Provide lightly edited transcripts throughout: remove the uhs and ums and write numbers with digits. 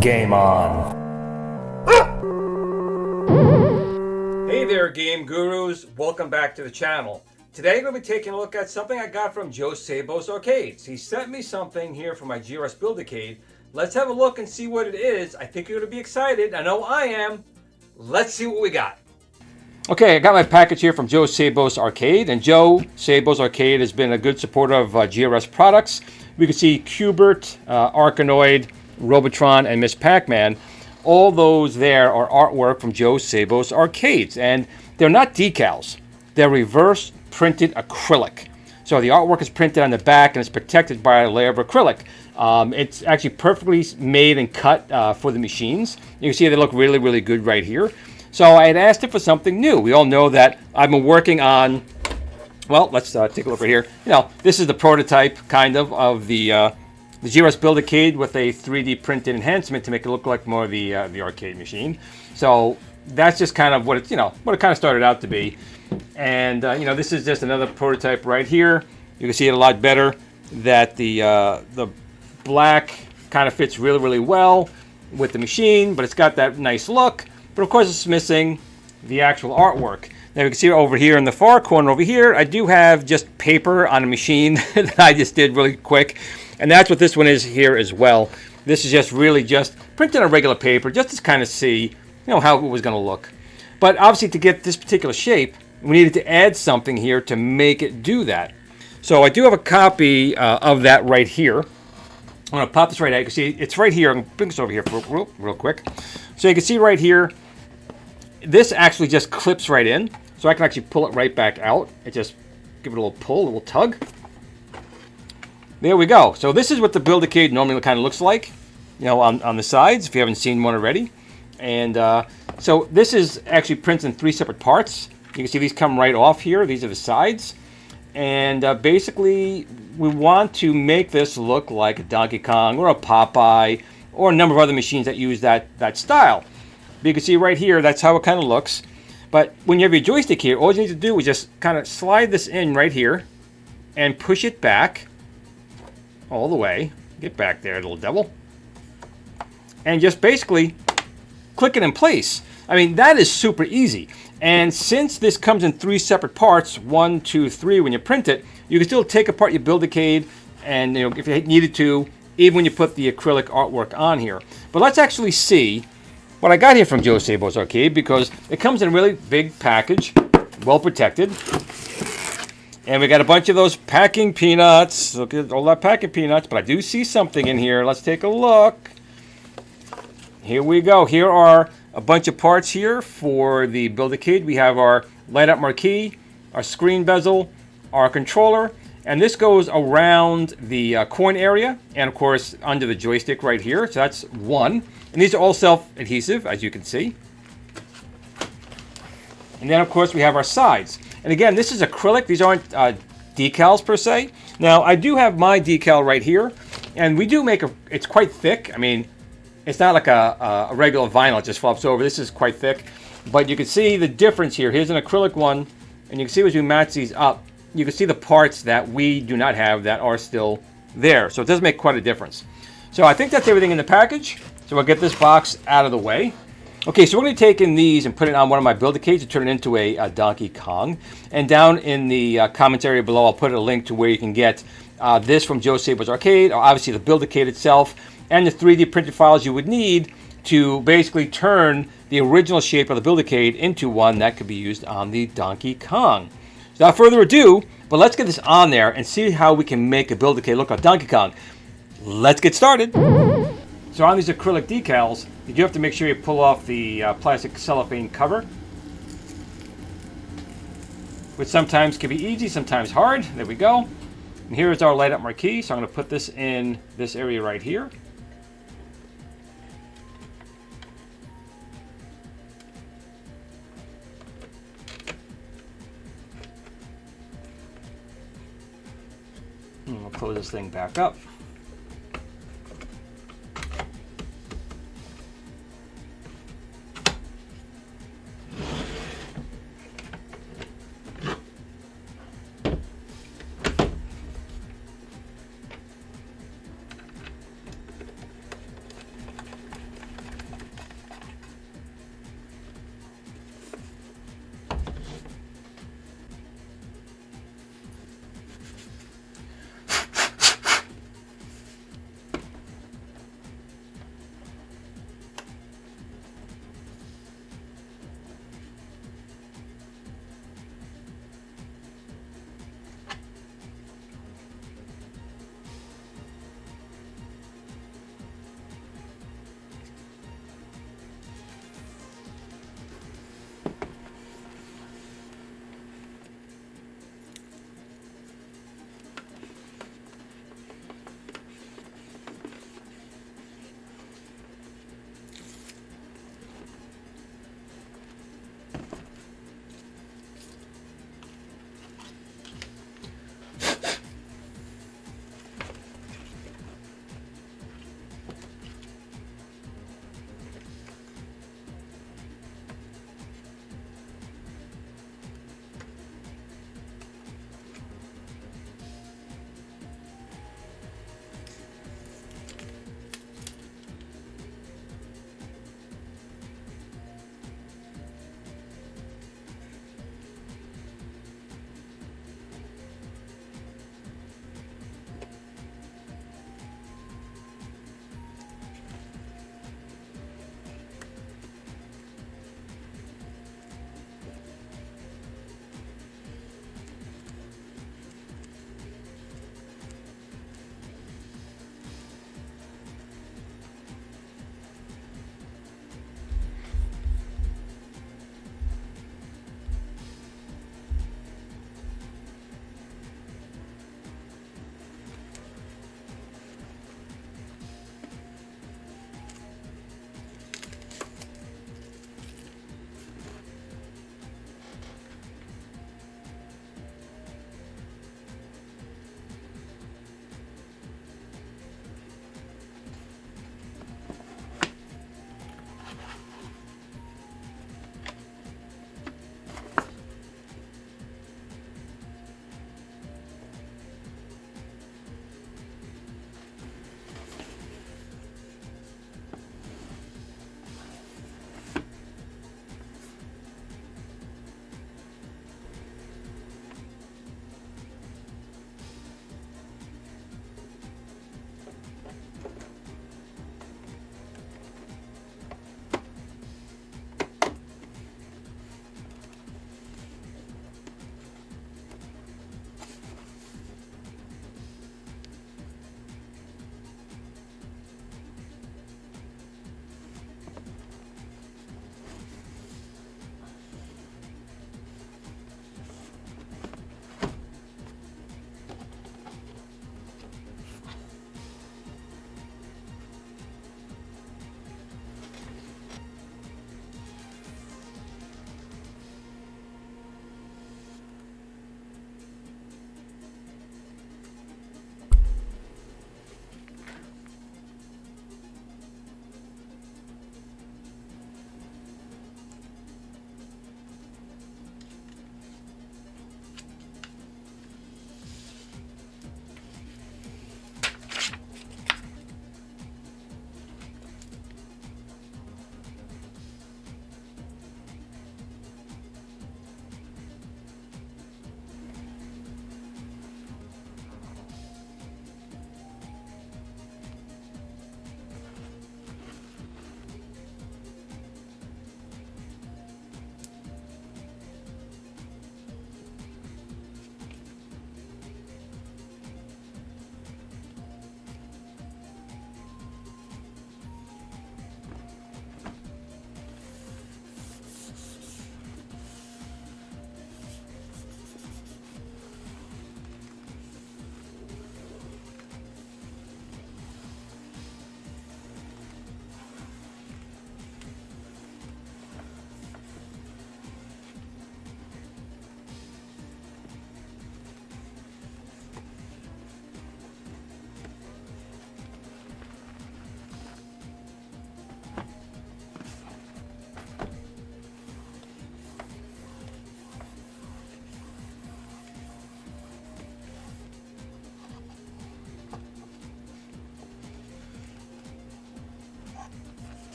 Game on. Hey there, game gurus. Welcome back to the channel. Today I'm going to be taking a look at something I got from Joe Szabos Arcades. He sent me something here for my GRS Build-A-Cade. Let's have a look and see what it is. I think you're going to be excited. I know I am. Let's see what we got. Okay, I got my package here from Joe Szabos Arcade, and Joe Szabos Arcade has been a good supporter of GRS products. We can see Q*bert, Arkanoid, Robotron, and Miss Pac-Man. All those there are artwork from Joe Szabos Arcades, and they're not decals. They're reverse printed acrylic. So the artwork is printed on the back and it's protected by a layer of acrylic. It's actually perfectly made and cut for the machines. You can see they look really, really good right here. So I had asked him for something new. We all know that I've been working on, well, let's take a look right here. You know, this is the prototype kind of the GRS Build-A-Cade with a 3D printed enhancement to make it look like more of the arcade machine. So that's just kind of what it, what it kind of started out to be. And this is just another prototype right here. You can see it a lot better. That the black kind of fits really, really well with the machine, but it's got that nice look. But of course, it's missing the actual artwork. Now you can see over here in the far corner over here, I do have just paper on a machine that I just did really quick. And that's what this one is here as well. This is just really just printed on regular paper just to kind of see, how it was going to look. But obviously to get this particular shape, we needed to add something here to make it do that. So I do have a copy of that right here. I'm going to pop this right out. You can see it's right here. I'm going to bring this over here for real quick. So you can see right here, this actually just clips right in. So I can actually pull it right back out. It just give it a little pull, a little tug. There we go. So this is what the Build-A-Cade normally kind of looks like, on the sides, if you haven't seen one already. And so this is actually printed in 3 separate parts. You can see these come right off here. These are the sides. And basically, we want to make this look like a Donkey Kong or a Popeye or a number of other machines that use that style. But you can see right here, that's how it kind of looks. But when you have your joystick here, all you need to do is just kind of slide this in right here and push it back all the way. Get back there, little devil. And just basically click it in place. I mean, that is super easy. And since this comes in 3 separate parts, 1, 2, 3, when you print it, you can still take apart your Build-A-Cade and, if you needed to, even when you put the acrylic artwork on here. But let's actually see what I got here from Joe Szabos Arcade, because it comes in a really big package, well protected. And we got a bunch of those packing peanuts. Look at all that packing peanuts, but I do see something in here. Let's take a look. Here we go. Here are a bunch of parts here for the Build-A-Cade. We have our light-up marquee, our screen bezel, our controller, and this goes around the coin area, and of course under the joystick right here. So that's one. And these are all self-adhesive, as you can see. And then of course we have our sides. And again, this is acrylic. These aren't decals per se. Now I do have my decal right here, and we do make it's quite thick. I mean, it's not like a regular vinyl, it just flops over. This is quite thick. But you can see the difference here. Here's an acrylic one, and you can see as we match these up, you can see the parts that we do not have that are still there. So it does make quite a difference. So I think that's everything in the package. So we'll get this box out of the way. Okay, so we're going to take in these and put it on one of my Build-A-Cades to turn it into a Donkey Kong. And down in the comments area below, I'll put a link to where you can get this from Joe Szabos Arcade, or obviously the Build-A-Cade itself, and the 3D printed files you would need to basically turn the original shape of the Build-A-Cade into one that could be used on the Donkey Kong. So without further ado, but let's get this on there and see how we can make a Build-A-Cade look like Donkey Kong. Let's get started. So on these acrylic decals, you do have to make sure you pull off the plastic cellophane cover, which sometimes can be easy, sometimes hard. There we go. And here is our light up marquee. So I'm going to put this in this area right here. And we'll close this thing back up.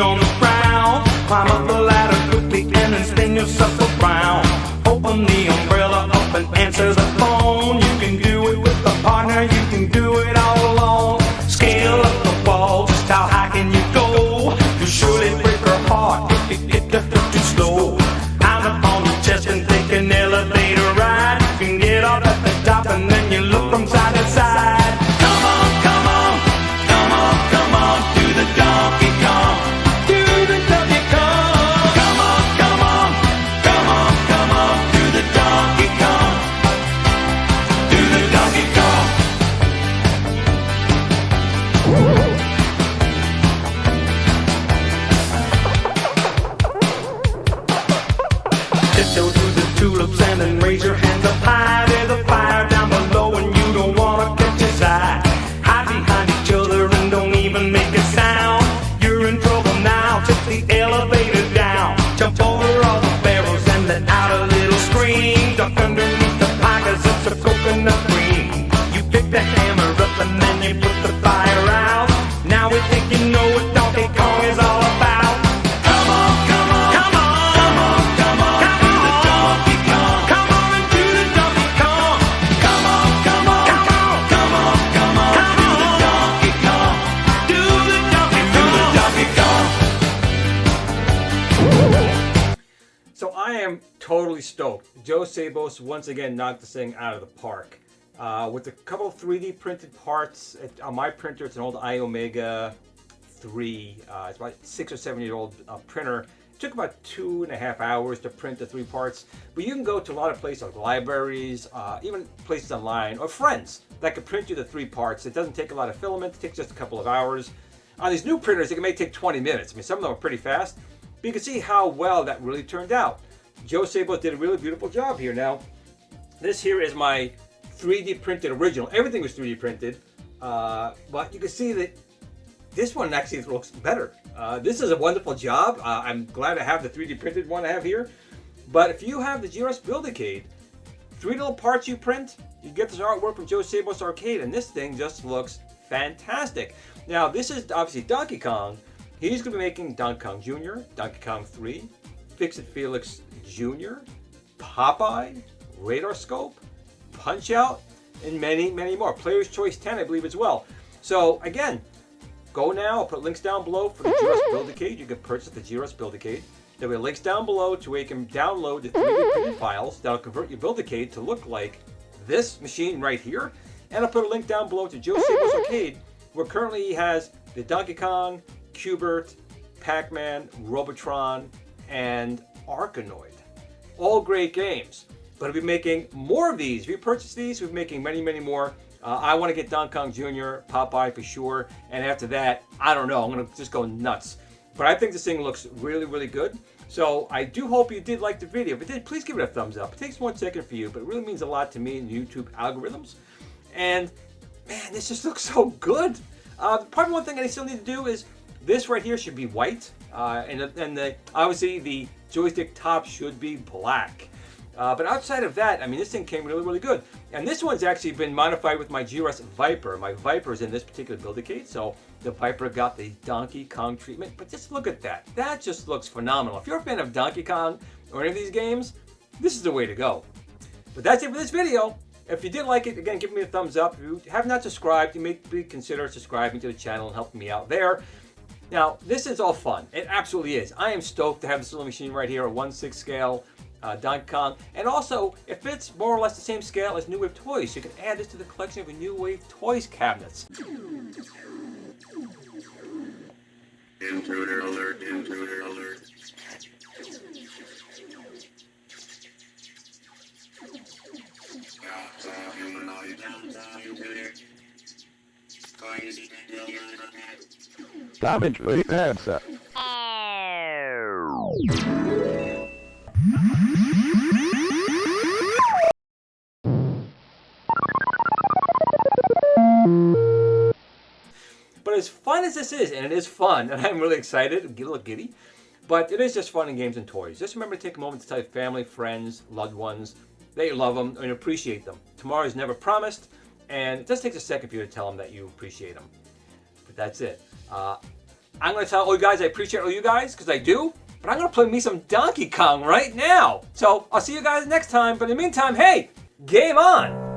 on the ground. Climb up the ladder quickly and then spin yourself around. Open the umbrella up and answer the phone. You can do it with a partner, you can do it all alone. Scale up the wall, just how high can you go? You surely break her heart if you get too slow. Hands up on your chest and take an elevator ride. You can get off at the top and then you look from side to side. Come on, come on, come on, come on, do the Donkey Kong, do the Donkey Kong. Come on, come on, come on, come on, do the Donkey Kong, do the Donkey Kong. Tiptoe through the tulips and then raise your hands up high. There's a fire down below and you don't wanna catch a sight. Hide behind each other and don't even make a sound. You're in trouble now, take the elevator down. Jump over all the barrels and let out a little scream. Duck underneath the pie 'cause it's a coconut cream. You pick the hammer up and then you put the fire out. Now we think you know what Donkey Kong is all about. Come on, come on, come on, come on, come on, come on, do the Donkey Kong. Come on and do the Donkey Kong. Come on, come on, come on, come on, come on, do the Donkey Kong. Do the Donkey Kong, do the Donkey Kong. So I am totally stoked. Joe Szabos once again knocked this thing out of the park. With a couple of 3D printed parts. On my printer, it's an old iOmega 3. It's about 6 or 7 year old printer. It took about 2.5 hours to print the 3 parts. But you can go to a lot of places like libraries, even places online, or friends that can print you the 3 parts. It doesn't take a lot of filament. It takes just a couple of hours. On these new printers, it may take 20 minutes. I mean, some of them are pretty fast. But you can see how well that really turned out. Joe Szabos did a really beautiful job here. Now, this here is my 3D printed original. Everything was 3D printed, but you can see that this one actually looks better. This is a wonderful job. I'm glad I have the 3D printed one I have here. But if you have the GRS Build-A-Cade, 3 little parts you print, you get this artwork from Joe Szabos Arcade, and this thing just looks fantastic. Now, this is obviously Donkey Kong. He's going to be making Donkey Kong Jr., Donkey Kong 3, Fix-It Felix Jr., Popeye, Radar Scope, Punch-Out, and many, many more. Player's Choice 10, I believe, as well. So, again, go now. I'll put links down below for the GRS Build-A-Cade. You can purchase the GRS Build-A-Cade. There'll be links down below to where you can download the 3D printed files that'll convert your Build-A-Cade to look like this machine right here. And I'll put a link down below to Joe Szabos Arcade, where currently he has the Donkey Kong, Q*bert, Pac-Man, Robotron, and Arkanoid. All great games. But I'll be making more of these. If you purchase these, we'll be making many, many more. I want to get Donkey Kong Jr., Popeye for sure. And after that, I don't know. I'm going to just go nuts. But I think this thing looks really, really good. So I do hope you did like the video. If you did, please give it a thumbs up. It takes 1 second for you, but it really means a lot to me in YouTube algorithms. And man, this just looks so good. Probably one thing I still need to do is this right here should be white. Obviously the joystick top should be black. But outside of that, I mean, this thing came really, really good. And this one's actually been modified with my GRS Viper. My Viper's in this particular Build-A-Cade, so the Viper got the Donkey Kong treatment. But just look at that. That just looks phenomenal. If you're a fan of Donkey Kong or any of these games, this is the way to go. But that's it for this video. If you did like it, again, give me a thumbs up. If you have not subscribed, you may consider subscribing to the channel and helping me out there. Now, this is all fun. It absolutely is. I am stoked to have this little machine right here, a 1/6 scale Donkey Kong. And also, it fits more or less the same scale as New Wave Toys. So you can add this to the collection of your New Wave Toys cabinets. Intruder alert, intruder alert. Humanoid downtown intruder. Going to see that. Damage the answer. But as fun as this is, and it is fun, and I'm really excited, get a little giddy, but it is just fun in games and toys. Just remember to take a moment to tell your family, friends, loved ones that you love them and appreciate them. Tomorrow is never promised, and it just takes a second for you to tell them that you appreciate them. But that's it. I'm going to tell all you guys I appreciate all you guys, because I do. But I'm going to play me some Donkey Kong right now. So I'll see you guys next time. But in the meantime, hey, game on!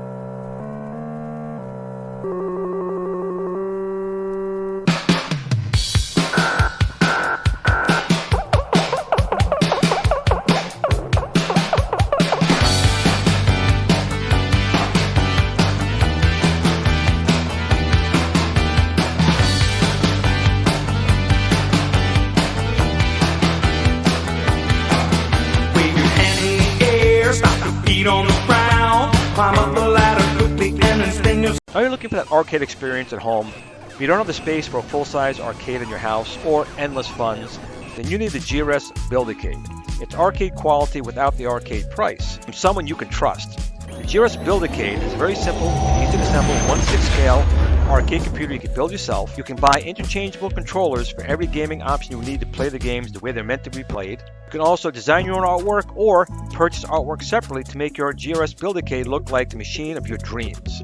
On the ground, climb up the ladder quickly and then spin your. Are you looking for that arcade experience at home? If you don't have the space for a full-size arcade in your house or endless funds, then you need the GRS Build-A-Cade. It's arcade quality without the arcade price, from someone you can trust. The GRS Build-A-Cade is a very simple, easy to assemble 1/6 scale arcade computer you can build yourself. You can buy interchangeable controllers for every gaming option you need to play the games the way they're meant to be played. You can also design your own artwork or purchase artwork separately to make your GRS Build-A-Cade look like the machine of your dreams.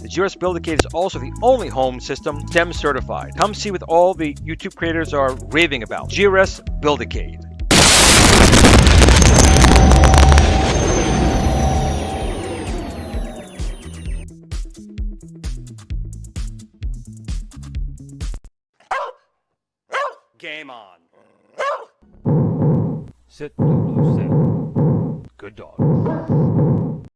The GRS Build-A-Cade is also the only home system STEM certified. Come see what all the YouTube creators are raving about. GRS Build-A-Cade. Game on. Sit, Lulu, sit. Good dog.